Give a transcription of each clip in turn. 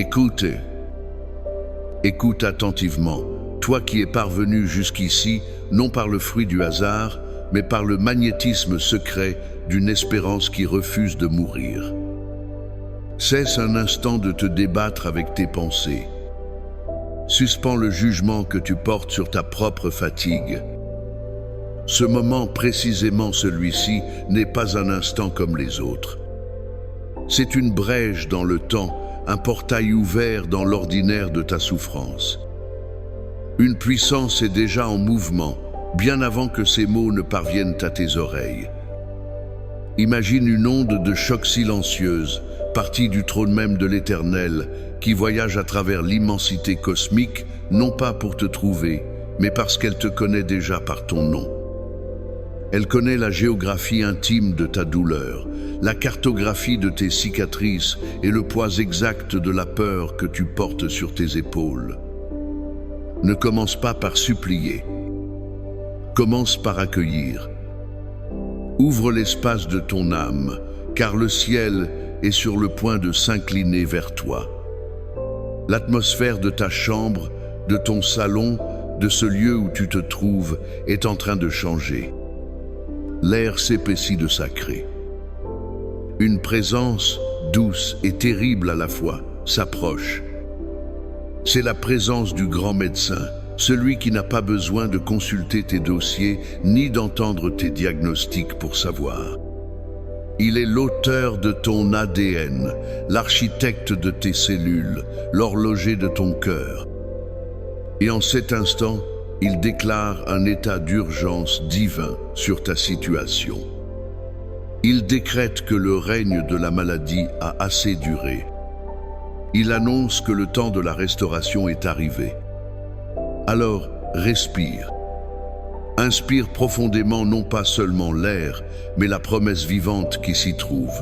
Écoutez. Écoute attentivement, toi qui es parvenu jusqu'ici, non par le fruit du hasard, mais par le magnétisme secret d'une espérance qui refuse de mourir. Cesse un instant de te débattre avec tes pensées. Suspends le jugement que tu portes sur ta propre fatigue. Ce moment, précisément celui-ci, n'est pas un instant comme les autres. C'est une brèche dans le temps, un portail ouvert dans l'ordinaire de ta souffrance. Une puissance est déjà en mouvement, bien avant que ces mots ne parviennent à tes oreilles. Imagine une onde de choc silencieuse, partie du trône même de l'Éternel, qui voyage à travers l'immensité cosmique, non pas pour te trouver, mais parce qu'elle te connaît déjà par ton nom. Elle connaît la géographie intime de ta douleur, la cartographie de tes cicatrices et le poids exact de la peur que tu portes sur tes épaules. Ne commence pas par supplier. Commence par accueillir. Ouvre l'espace de ton âme, car le ciel est sur le point de s'incliner vers toi. L'atmosphère de ta chambre, de ton salon, de ce lieu où tu te trouves, est en train de changer. L'air s'épaissit de sacré. Une présence douce et terrible à la fois s'approche. C'est la présence du grand médecin, celui qui n'a pas besoin de consulter tes dossiers ni d'entendre tes diagnostics pour savoir. Il est l'auteur de ton ADN, l'architecte de tes cellules, l'horloger de ton cœur. Et en cet instant, il déclare un état d'urgence divin sur ta situation. Il décrète que le règne de la maladie a assez duré. Il annonce que le temps de la restauration est arrivé. Alors, respire. Inspire profondément non pas seulement l'air, mais la promesse vivante qui s'y trouve.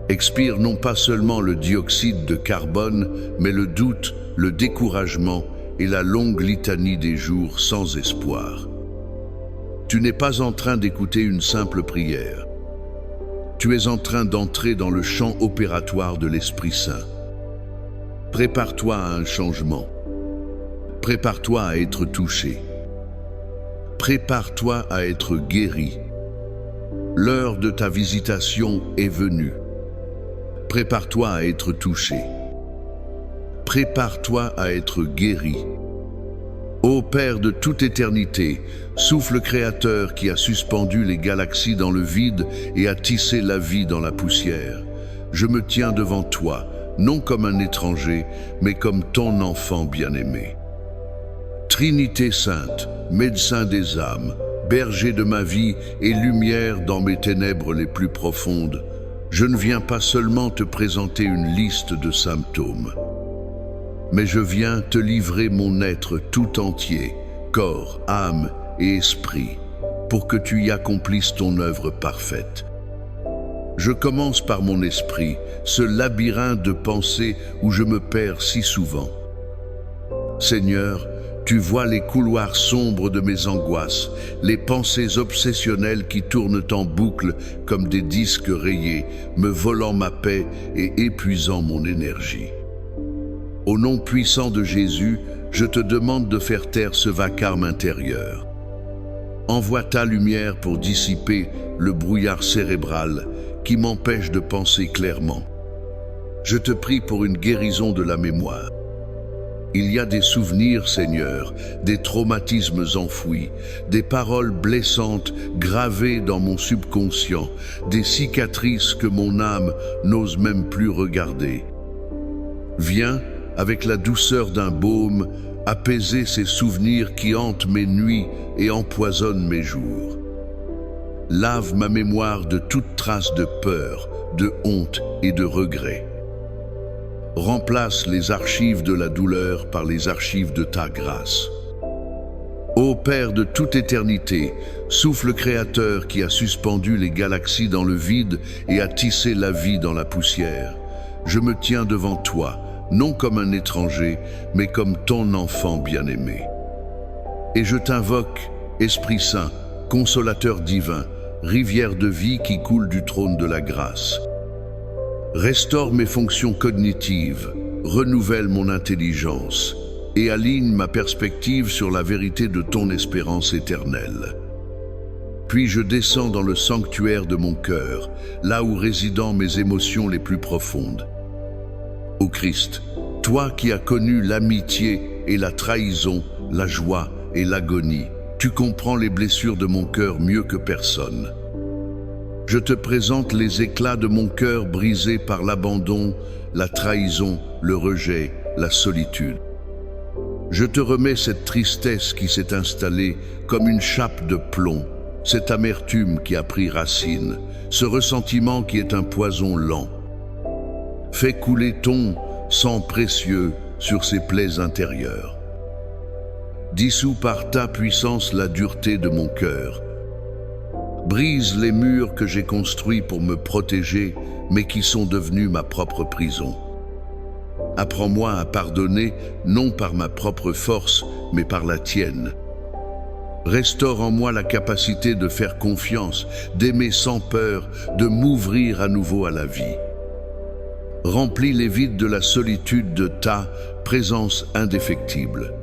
Expire non pas seulement le dioxyde de carbone, mais le doute, le découragement et la longue litanie des jours sans espoir. Tu n'es pas en train d'écouter une simple prière. Tu es en train d'entrer dans le champ opératoire de l'Esprit Saint. Prépare-toi à un changement. Prépare-toi à être touché. Prépare-toi à être guéri. L'heure de ta visitation est venue. Prépare-toi à être touché. Prépare-toi à être guéri. Ô Père de toute éternité, souffle créateur qui a suspendu les galaxies dans le vide et a tissé la vie dans la poussière, je me tiens devant toi, non comme un étranger, mais comme ton enfant bien-aimé. Trinité sainte, médecin des âmes, berger de ma vie et lumière dans mes ténèbres les plus profondes, je ne viens pas seulement te présenter une liste de symptômes, mais je viens te livrer mon être tout entier, corps, âme et esprit, pour que tu y accomplisses ton œuvre parfaite. Je commence par mon esprit, ce labyrinthe de pensées où je me perds si souvent. Seigneur, tu vois les couloirs sombres de mes angoisses, les pensées obsessionnelles qui tournent en boucle comme des disques rayés, me volant ma paix et épuisant mon énergie. Au nom puissant de Jésus, je te demande de faire taire ce vacarme intérieur. Envoie ta lumière pour dissiper le brouillard cérébral qui m'empêche de penser clairement. Je te prie pour une guérison de la mémoire. Il y a des souvenirs, Seigneur, des traumatismes enfouis, des paroles blessantes gravées dans mon subconscient, des cicatrices que mon âme n'ose même plus regarder. Viens, avec la douceur d'un baume, apaiser ces souvenirs qui hantent mes nuits et empoisonnent mes jours. Lave ma mémoire de toute trace de peur, de honte et de regret. Remplace les archives de la douleur par les archives de ta grâce. Ô Père de toute éternité, souffle créateur qui a suspendu les galaxies dans le vide et a tissé la vie dans la poussière, je me tiens devant toi, non comme un étranger, mais comme ton enfant bien-aimé. Et je t'invoque, Esprit Saint, consolateur divin, rivière de vie qui coule du trône de la grâce. Restaure mes fonctions cognitives, renouvelle mon intelligence et aligne ma perspective sur la vérité de ton espérance éternelle. Puis je descends dans le sanctuaire de mon cœur, là où résident mes émotions les plus profondes. Ô Christ, toi qui as connu l'amitié et la trahison, la joie et l'agonie, tu comprends les blessures de mon cœur mieux que personne. Je te présente les éclats de mon cœur brisé par l'abandon, la trahison, le rejet, la solitude. Je te remets cette tristesse qui s'est installée comme une chape de plomb, cette amertume qui a pris racine, ce ressentiment qui est un poison lent. Fais couler ton sang précieux sur ces plaies intérieures. Dissous par ta puissance la dureté de mon cœur. Brise les murs que j'ai construits pour me protéger, mais qui sont devenus ma propre prison. Apprends-moi à pardonner, non par ma propre force, mais par la tienne. Restaure en moi la capacité de faire confiance, d'aimer sans peur, de m'ouvrir à nouveau à la vie. Remplis les vides de la solitude de ta présence indéfectible.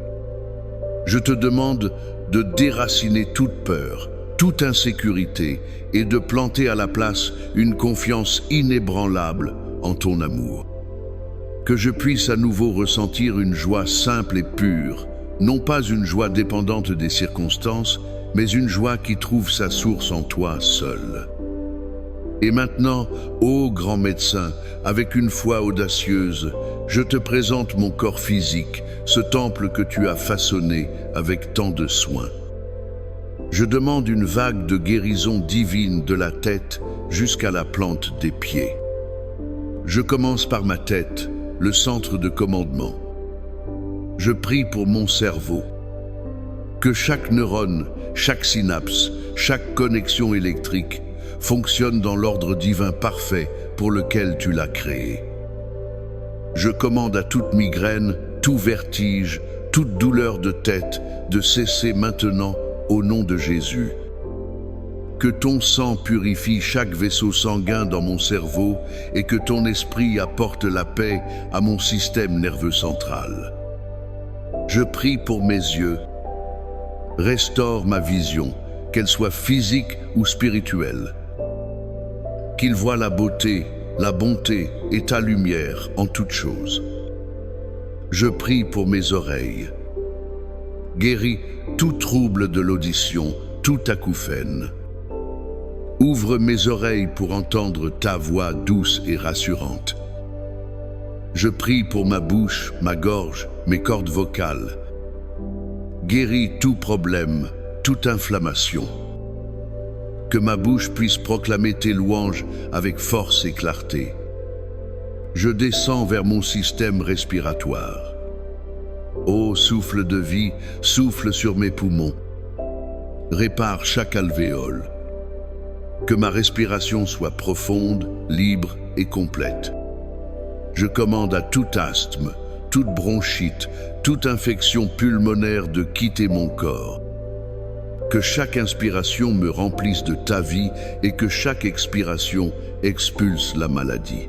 Je te demande de déraciner toute peur, toute insécurité et de planter à la place une confiance inébranlable en ton amour. Que je puisse à nouveau ressentir une joie simple et pure, non pas une joie dépendante des circonstances, mais une joie qui trouve sa source en toi seul. Et maintenant, ô grand médecin, avec une foi audacieuse, je te présente mon corps physique, ce temple que tu as façonné avec tant de soin. Je demande une vague de guérison divine de la tête jusqu'à la plante des pieds. Je commence par ma tête, le centre de commandement. Je prie pour mon cerveau. Que chaque neurone, chaque synapse, chaque connexion électrique fonctionne dans l'ordre divin parfait pour lequel tu l'as créé. Je commande à toute migraine, tout vertige, toute douleur de tête de cesser maintenant au nom de Jésus. Que ton sang purifie chaque vaisseau sanguin dans mon cerveau et que ton esprit apporte la paix à mon système nerveux central. Je prie pour mes yeux. Restaure ma vision, qu'elle soit physique ou spirituelle. Qu'ils voient la beauté, la bonté et ta lumière en toutes choses. Je prie pour mes oreilles. Guéris tout trouble de l'audition, tout acouphène. Ouvre mes oreilles pour entendre ta voix douce et rassurante. Je prie pour ma bouche, ma gorge, mes cordes vocales. Guéris tout problème, toute inflammation. Que ma bouche puisse proclamer tes louanges avec force et clarté. Je descends vers mon système respiratoire. Ô souffle de vie, souffle sur mes poumons. Répare chaque alvéole. Que ma respiration soit profonde, libre et complète. Je commande à tout asthme, toute bronchite, toute infection pulmonaire de quitter mon corps. Que chaque inspiration me remplisse de ta vie et que chaque expiration expulse la maladie.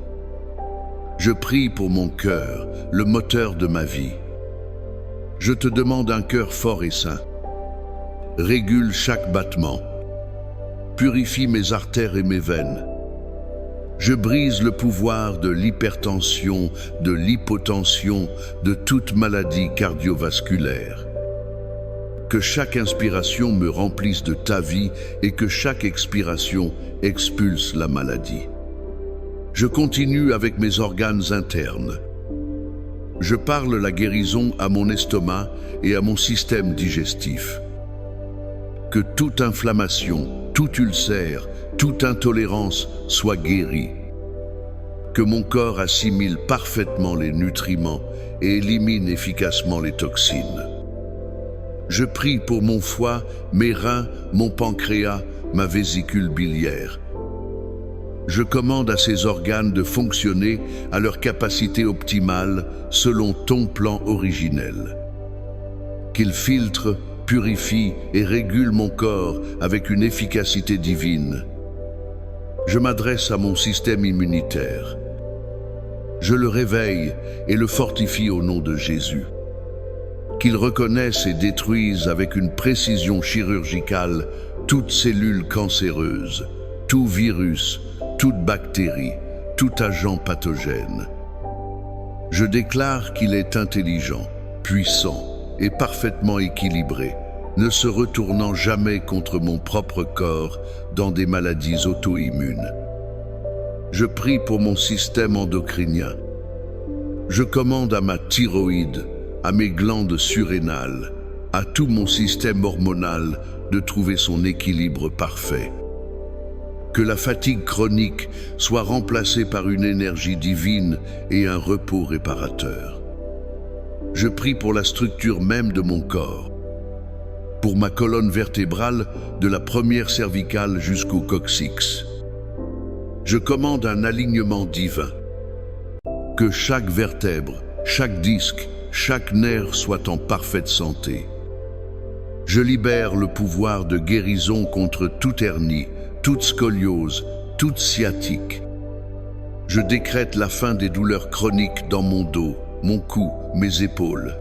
Je prie pour mon cœur, le moteur de ma vie. Je te demande un cœur fort et sain. Régule chaque battement. Purifie mes artères et mes veines. Je brise le pouvoir de l'hypertension, de l'hypotension, de toute maladie cardiovasculaire. Que chaque inspiration me remplisse de ta vie et que chaque expiration expulse la maladie. Je continue avec mes organes internes. Je parle la guérison à mon estomac et à mon système digestif. Que toute inflammation, tout ulcère, toute intolérance soit guérie. Que mon corps assimile parfaitement les nutriments et élimine efficacement les toxines. Je prie pour mon foie, mes reins, mon pancréas, ma vésicule biliaire. Je commande à ces organes de fonctionner à leur capacité optimale selon ton plan originel. Qu'ils filtrent, purifient et régulent mon corps avec une efficacité divine. Je m'adresse à mon système immunitaire. Je le réveille et le fortifie au nom de Jésus. Qu'il reconnaisse et détruise avec une précision chirurgicale toute cellule cancéreuse, tout virus, toute bactérie, tout agent pathogène. Je déclare qu'il est intelligent, puissant et parfaitement équilibré, ne se retournant jamais contre mon propre corps dans des maladies auto-immunes. Je prie pour mon système endocrinien. Je commande à ma thyroïde, à mes glandes surrénales, à tout mon système hormonal de trouver son équilibre parfait. Que la fatigue chronique soit remplacée par une énergie divine et un repos réparateur. Je prie pour la structure même de mon corps, pour ma colonne vertébrale de la première cervicale jusqu'au coccyx. Je commande un alignement divin. Que chaque vertèbre, chaque disque, chaque nerf soit en parfaite santé. Je libère le pouvoir de guérison contre toute hernie, toute scoliose, toute sciatique. Je décrète la fin des douleurs chroniques dans mon dos, mon cou, mes épaules.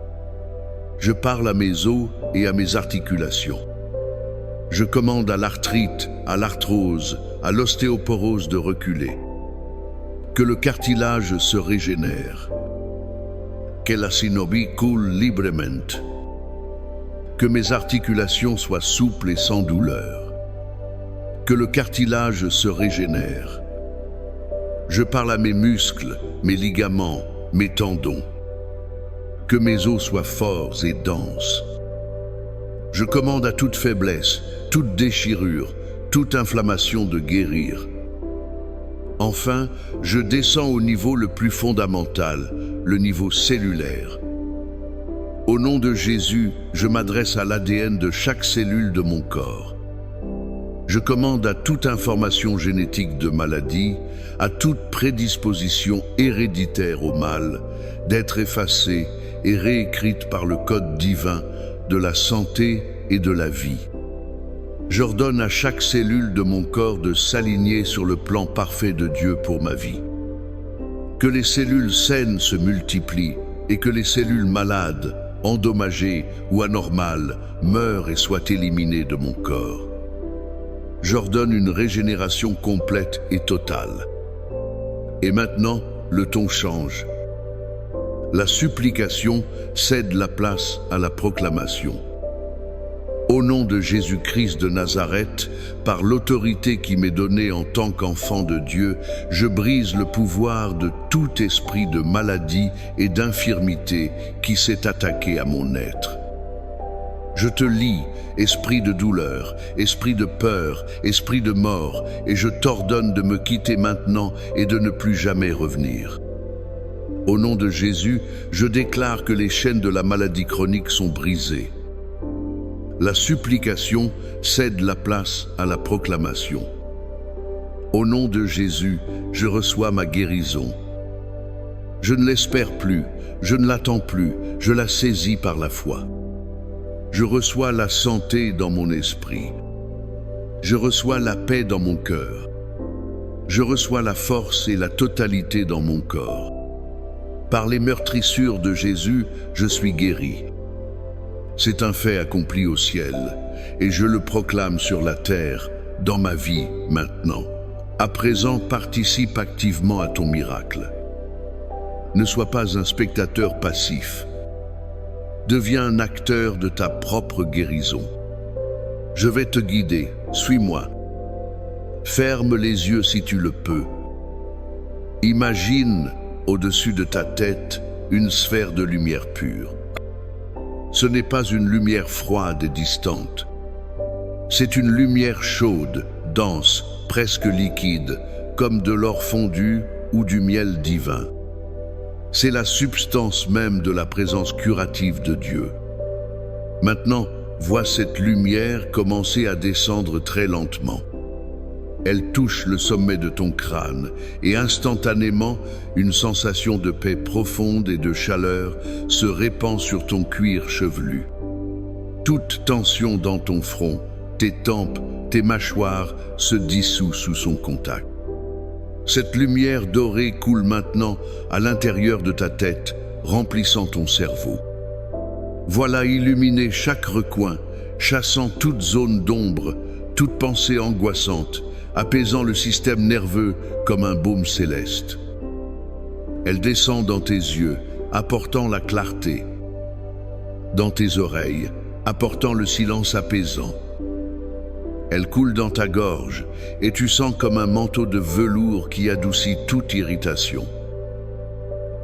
Je parle à mes os et à mes articulations. Je commande à l'arthrite, à l'arthrose, à l'ostéoporose de reculer. Que le cartilage se régénère. Que la synovie coule librement. Que mes articulations soient souples et sans douleur. Que le cartilage se régénère. Je parle à mes muscles, mes ligaments, mes tendons. Que mes os soient forts et denses. Je commande à toute faiblesse, toute déchirure, toute inflammation de guérir. Enfin, je descends au niveau le plus fondamental, le niveau cellulaire. Au nom de Jésus, je m'adresse à l'ADN de chaque cellule de mon corps. Je commande à toute information génétique de maladie, à toute prédisposition héréditaire au mal, d'être effacée et réécrite par le code divin de la santé et de la vie. J'ordonne à chaque cellule de mon corps de s'aligner sur le plan parfait de Dieu pour ma vie. Que les cellules saines se multiplient et que les cellules malades, endommagées ou anormales meurent et soient éliminées de mon corps. J'ordonne une régénération complète et totale. Et maintenant, le ton change. La supplication cède la place à la proclamation. Au nom de Jésus-Christ de Nazareth, par l'autorité qui m'est donnée en tant qu'enfant de Dieu, je brise le pouvoir de tout esprit de maladie et d'infirmité qui s'est attaqué à mon être. Je te lie, esprit de douleur, esprit de peur, esprit de mort, et je t'ordonne de me quitter maintenant et de ne plus jamais revenir. Au nom de Jésus, je déclare que les chaînes de la maladie chronique sont brisées. La supplication cède la place à la proclamation. Au nom de Jésus, je reçois ma guérison. Je ne l'espère plus, je ne l'attends plus, je la saisis par la foi. Je reçois la santé dans mon esprit. Je reçois la paix dans mon cœur. Je reçois la force et la totalité dans mon corps. Par les meurtrissures de Jésus, je suis guéri. C'est un fait accompli au ciel, et je le proclame sur la terre, dans ma vie, maintenant. À présent, participe activement à ton miracle. Ne sois pas un spectateur passif. Deviens un acteur de ta propre guérison. Je vais te guider, suis-moi. Ferme les yeux si tu le peux. Imagine, au-dessus de ta tête, une sphère de lumière pure. Ce n'est pas une lumière froide et distante. C'est une lumière chaude, dense, presque liquide, comme de l'or fondu ou du miel divin. C'est la substance même de la présence curative de Dieu. Maintenant, vois cette lumière commencer à descendre très lentement. Elle touche le sommet de ton crâne et instantanément, une sensation de paix profonde et de chaleur se répand sur ton cuir chevelu. Toute tension dans ton front, tes tempes, tes mâchoires se dissout sous son contact. Cette lumière dorée coule maintenant à l'intérieur de ta tête, remplissant ton cerveau. Voilà illuminer chaque recoin, chassant toute zone d'ombre, toute pensée angoissante, apaisant le système nerveux comme un baume céleste. Elle descend dans tes yeux, apportant la clarté. Dans tes oreilles, apportant le silence apaisant. Elle coule dans ta gorge et tu sens comme un manteau de velours qui adoucit toute irritation.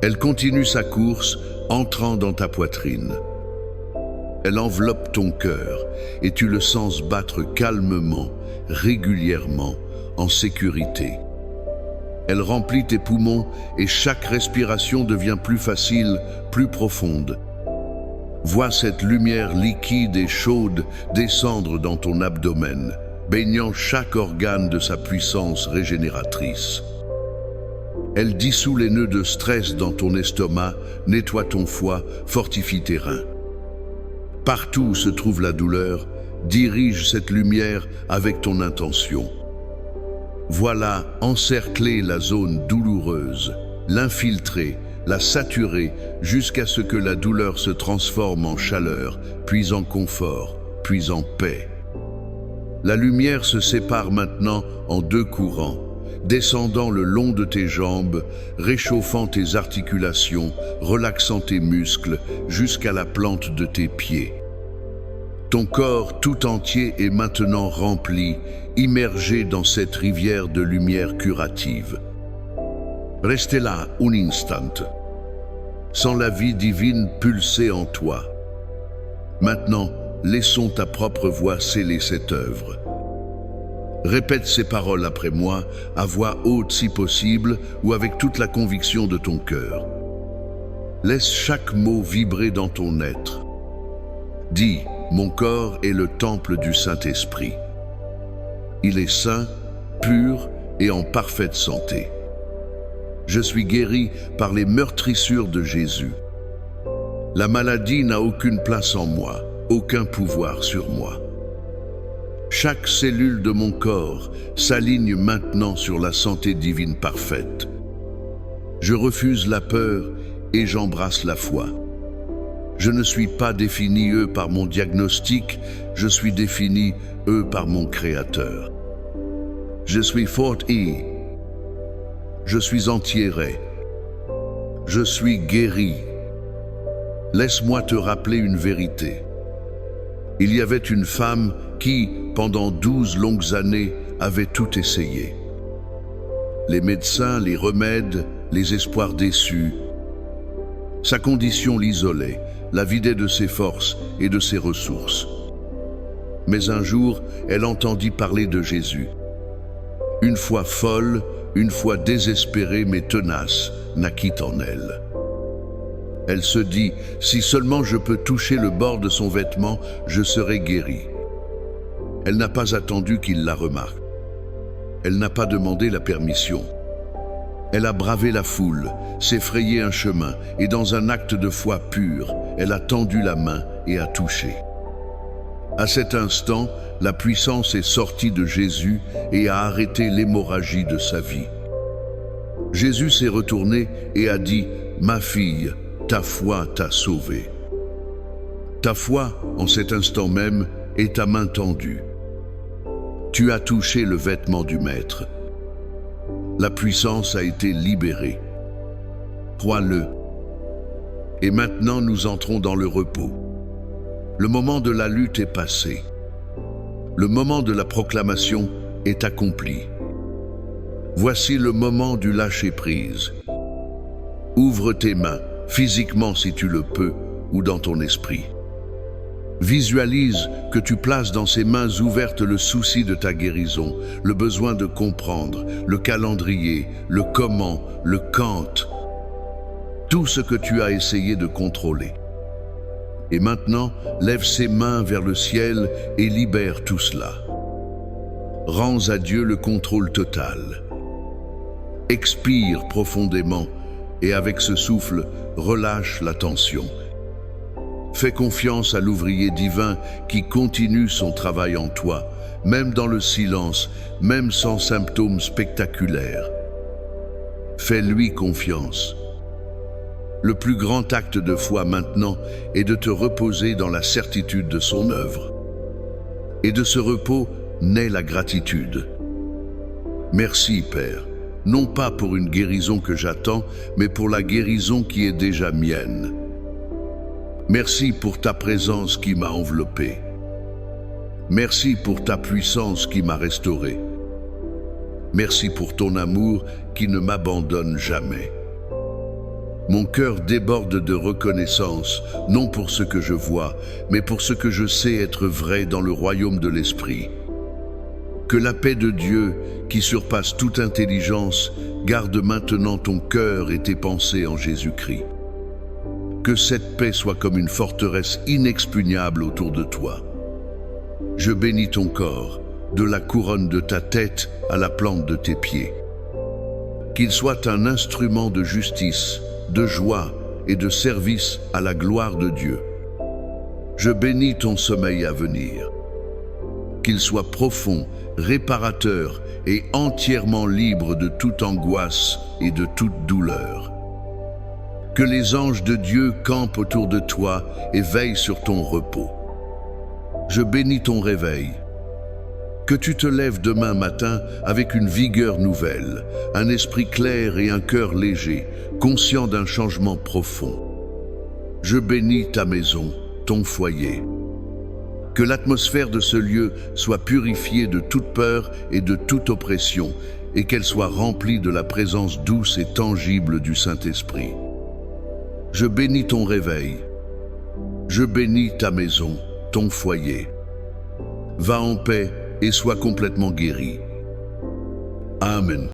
Elle continue sa course, entrant dans ta poitrine. Elle enveloppe ton cœur et tu le sens battre calmement, régulièrement, en sécurité. Elle remplit tes poumons et chaque respiration devient plus facile, plus profonde. Vois cette lumière liquide et chaude descendre dans ton abdomen, baignant chaque organe de sa puissance régénératrice. Elle dissout les nœuds de stress dans ton estomac, nettoie ton foie, fortifie tes reins. Partout où se trouve la douleur, dirige cette lumière avec ton intention. Voilà encercler la zone douloureuse, l'infiltrer, la saturer jusqu'à ce que la douleur se transforme en chaleur, puis en confort, puis en paix. La lumière se sépare maintenant en deux courants, descendant le long de tes jambes, réchauffant tes articulations, relaxant tes muscles jusqu'à la plante de tes pieds. Ton corps tout entier est maintenant rempli, immergé dans cette rivière de lumière curative. Restez là un instant. Sens la vie divine pulser en toi. Maintenant, laissons ta propre voix sceller cette œuvre. Répète ces paroles après moi, à voix haute si possible, ou avec toute la conviction de ton cœur. Laisse chaque mot vibrer dans ton être. Dis, mon corps est le temple du Saint-Esprit. Il est sain, pur et en parfaite santé. Je suis guéri par les meurtrissures de Jésus. La maladie n'a aucune place en moi, aucun pouvoir sur moi. Chaque cellule de mon corps s'aligne maintenant sur la santé divine parfaite. Je refuse la peur et j'embrasse la foi. Je ne suis pas défini, par mon diagnostic, je suis défini, par mon Créateur. Je suis fort et je suis entiéré. Je suis guéri. Laisse-moi te rappeler une vérité. Il y avait une femme qui, pendant 12 longues années, avait tout essayé. Les médecins, les remèdes, les espoirs déçus. Sa condition l'isolait, la vidait de ses forces et de ses ressources. Mais un jour, elle entendit parler de Jésus. Une foi folle, une foi désespérée mais tenace, naquit en elle. Elle se dit, si seulement je peux toucher le bord de son vêtement, je serai guérie. Elle n'a pas attendu qu'il la remarque. Elle n'a pas demandé la permission. Elle a bravé la foule, s'est frayé un chemin, et dans un acte de foi pure, elle a tendu la main et a touché. À cet instant, la puissance est sortie de Jésus et a arrêté l'hémorragie de sa vie. Jésus s'est retourné et a dit, « Ma fille, ta foi t'a sauvée. » Ta foi, en cet instant même, est ta main tendue. Tu as touché le vêtement du Maître. La puissance a été libérée. Crois-le. Et maintenant, nous entrons dans le repos. Le moment de la lutte est passé. Le moment de la proclamation est accompli. Voici le moment du lâcher-prise. Ouvre tes mains, physiquement si tu le peux, ou dans ton esprit. Visualise que tu places dans ces mains ouvertes le souci de ta guérison, le besoin de comprendre, le calendrier, le comment, le quand, tout ce que tu as essayé de contrôler. Et maintenant, lève ses mains vers le ciel et libère tout cela. Rends à Dieu le contrôle total. Expire profondément et avec ce souffle, relâche la tension. Fais confiance à l'ouvrier divin qui continue son travail en toi, même dans le silence, même sans symptômes spectaculaires. Fais-lui confiance. Le plus grand acte de foi maintenant est de te reposer dans la certitude de son œuvre. Et de ce repos naît la gratitude. Merci, Père, non pas pour une guérison que j'attends, mais pour la guérison qui est déjà mienne. Merci pour ta présence qui m'a enveloppé. Merci pour ta puissance qui m'a restauré. Merci pour ton amour qui ne m'abandonne jamais. Mon cœur déborde de reconnaissance, non pour ce que je vois, mais pour ce que je sais être vrai dans le royaume de l'Esprit. Que la paix de Dieu, qui surpasse toute intelligence, garde maintenant ton cœur et tes pensées en Jésus-Christ. Que cette paix soit comme une forteresse inexpugnable autour de toi. Je bénis ton corps, de la couronne de ta tête à la plante de tes pieds. Qu'il soit un instrument de justice, de joie et de service à la gloire de Dieu. Je bénis ton sommeil à venir. Qu'il soit profond, réparateur et entièrement libre de toute angoisse et de toute douleur. Que les anges de Dieu campent autour de toi et veillent sur ton repos. Je bénis ton réveil. Que tu te lèves demain matin avec une vigueur nouvelle, un esprit clair et un cœur léger, conscient d'un changement profond. Je bénis ta maison, ton foyer. Que l'atmosphère de ce lieu soit purifiée de toute peur et de toute oppression, et qu'elle soit remplie de la présence douce et tangible du Saint-Esprit. Je bénis ton réveil. Je bénis ta maison, ton foyer. Va en paix et sois complètement guéri. Amen.